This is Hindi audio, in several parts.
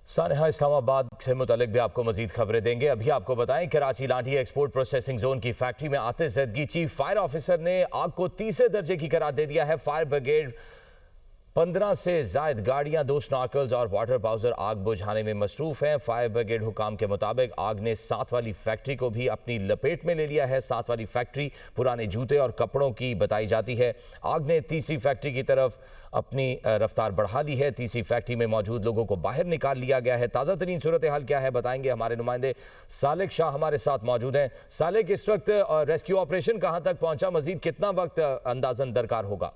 सानेहा इस्लामाबाद से मुतालिक भी आपको मजीद खबरें देंगे। अभी आपको बताएं, कराची लाठी एक्सपोर्ट प्रोसेसिंग जोन की फैक्ट्री में आते जदगी चीफ फायर ऑफिसर ने आग को तीसरे दर्जे की करार दे दिया है। फायर ब्रिगेड 15 से जायद गाड़ियां, 2 स्नॉर्कल्स और वाटर पाउजर आग बुझाने में मसरूफ हैं। फायर ब्रिगेड हुकाम के मुताबिक आग ने साथ वाली फैक्ट्री को भी अपनी लपेट में ले लिया है। साथ वाली फैक्ट्री पुराने जूते और कपड़ों की बताई जाती है। आग ने तीसरी फैक्ट्री की तरफ अपनी रफ्तार बढ़ा ली है। तीसरी फैक्ट्री में मौजूद लोगों को बाहर निकाल लिया गया है। ताज़ा तरीन सूरत हाल क्या है बताएंगे हमारे नुमाइंदे सालिक शाह हमारे साथ मौजूद हैं। सालिक, इस वक्त रेस्क्यू ऑपरेशन कहां तक पहुंचा? मजीद कितना वक्त अंदाजन दरकार होगा?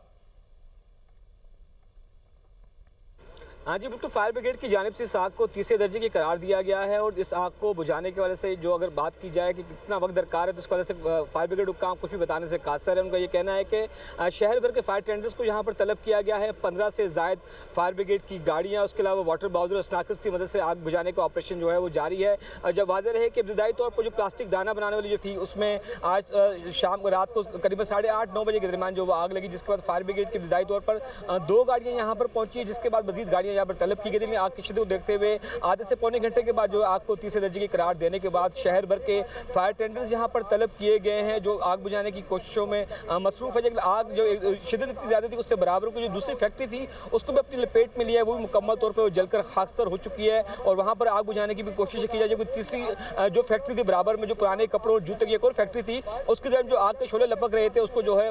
हाँ जी, बिल्कुल फायर ब्रिगेड की जानिब से इस आग को तीसरे दर्जे की करार दिया गया है। और इस आग को बुझाने के वजह से जो अगर बात की जाए कि कितना वक्त दरकार है, तो उसकी वजह से फायर ब्रिगेड हुक्काम कुछ भी बताने से कासर है। उनका ये कहना है कि शहर भर के फायर टेंडर्स को यहाँ पर तलब किया गया है। 15 से जायद फायर ब्रिगेड की गाड़ियाँ, उसके अलावा वाटर बाउजर और स्नॉर्कल्स की मदद से आग बुझाने का ऑपरेशन जो है वो जारी है। जब वाज़ेह रहे कि इब्तदाई तौर पर जो प्लास्टिक दाना बनाने वाली जो थी, उसमें आज शाम रात को करीबन 8:30-9 बजे के दरमियान जो वो आग लगी, जिसके बाद फायर ब्रिगेड की इब्तदाई तौर पर 2 गाड़ियाँ यहाँ पर पहुँची है, जिसके बाद मजीद गाड़ियाँ यहाँ पर तलब की गई थी। आग की शिद्दत को देखते हुए आधे से पौने घंटे के बाद जो आग को तीसरे दर्जे की करार देने के बाद शहर भर के फायर टेंडर्स यहाँ पर तलब किए गए हैं, जो आग बुझाने की कोशिशों में मसरूफ है। लेकिन आग जो शिद्दत इतनी ज़्यादा थी, उससे बराबर को जो दूसरी फैक्ट्री थी उसको भी अपनी लपेट में लिया है। वो भी मुकम्मल तौर पर जलकर खाकस्तर हो चुकी है और वहाँ पर आग बुझाने की भी कोशिश की जाए। जबकि तीसरी जो फैक्ट्री थी बराबर में, जो पुराने कपड़ों और जूते की एक और फैक्ट्री थी, उसके दौरान जो आग के शोले लपक रहे थे, उसको जो है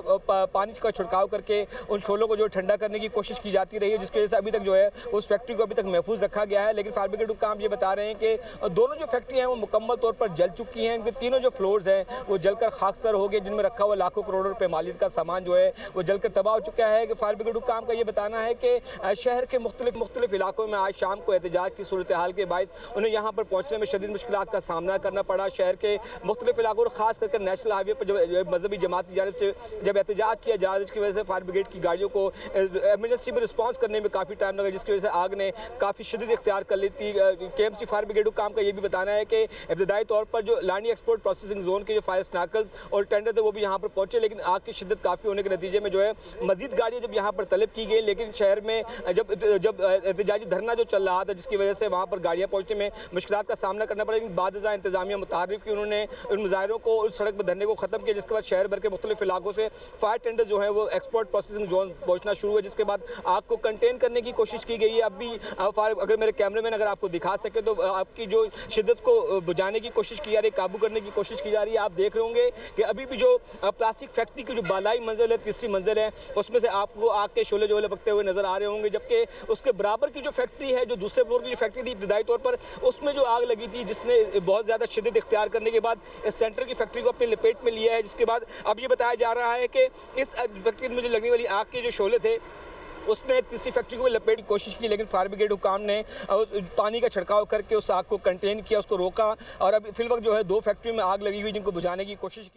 पानी का छिड़काव करके उन शोलों को जो ठंडा करने की कोशिश की जाती रही है, जिसकी वजह से अभी तक जो है उस फैक्ट्री को अभी तक महफूज रखा गया है। लेकिन फायर ब्रिगेड हुक्काम ये बता रहे हैं कि दोनों जो फैक्ट्री हैं वो मुकम्मल तौर पर जल चुकी हैं। इनके तीनों जो फ्लोर्स हैं वो जलकर खाकसर हो गए, जिनमें रखा हुआ लाखों करोड़ों रुपए मालियत का सामान जो है वो जलकर तबाह हो चुका है। कि फायर ब्रिगेड हुक्काम का ये बताना है कि शहर के मुख्तलिफ इलाकों में आज शाम को एहतजाज की सूरत हाल के बायस उन्हें यहाँ पर पहुँचने में शदीद मुश्किलात का सामना करना पड़ा। शहर के मुख्तलिफ इलाकों और खास करके नेशनल हाईवे पर जब मजहबी जमात की जानिब से जब एहतजाज किया जा रहा है, जिसकी वजह से फायर ब्रिगेड की गाड़ियों को एमरजेंसी में रिस्पॉन्स करने में काफ़ी टाइम लगा, जिसकी वजह से आग ने काफ़ी शिद्दत इख्तियार कर ली थी। केएमसी फायर ब्रिगेड हुक्काम का ये भी बताना है कि इब्तदाई तौर पर जो लाठी एक्सपोर्ट प्रोसेसिंग जोन के जो फायर स्नॉर्कल्स और टेंडर थे वो भी यहाँ पर पहुंचे, लेकिन आग की शिद्दत काफ़ी होने के नतीजे में जो है मजीद गाड़ियाँ जब यहाँ पर तलब की गई, लेकिन शहर में जब एहतजाजी धरना जो चल रहा था, जिसकी वजह से वहाँ पर गाड़ियाँ पहुँचने में मुश्किलात का सामना करना पड़ा। लेकिन बाद इंतजामिया मुतारिफ की उन्होंने उन मुजाहिरों को उस सड़क पर धरने को ख़त्म किया, जिसके बाद शहर भर के मुख्तलिफ इलाकों से फायर टेंडर जो है वो एक्सपोर्ट प्रोसेसिंग जोन पहुँचना शुरू हुआ, जिसके बाद आग को कंटेन करने की कोशिश की गई है। अब भी फायर, अगर मेरे कैमरे मैन अगर आपको दिखा सके तो आपकी जो शिद्दत को बुझाने की कोशिश की जा रही है, काबू करने की कोशिश की जा रही है। आप देख रहे होंगे कि अभी भी जो प्लास्टिक फैक्ट्री की जो बालाई मंजिल है, तीसरी मंजिल है, उसमें से आपको आग के शोले जो है लपकते हुए नजर आ रहे होंगे। जबकि उसके बराबर की जो फैक्ट्री है, जो दूसरे फ्लोर की जो फैक्ट्री थी इब्तदाई तौर पर, उसमें जो आग लगी थी, जिसने बहुत ज़्यादा शिद्दत इख्तियार करने के बाद इस सेंटर की फैक्ट्री को अपनी लपेट में लिया है। जिसके बाद अब ये बताया जा रहा है कि इस फैक्ट्री में जो लगने वाली आग के जो शोले थे उसने तीसरी फैक्ट्री को लपेट की कोशिश की, लेकिन फायर ब्रिगेड हुक्काम ने पानी का छिड़काव करके उस आग को कंटेन किया, उसको रोका। और अब फिल वक्त जो है 2 फैक्ट्री में आग लगी हुई, जिनको बुझाने की कोशिश की।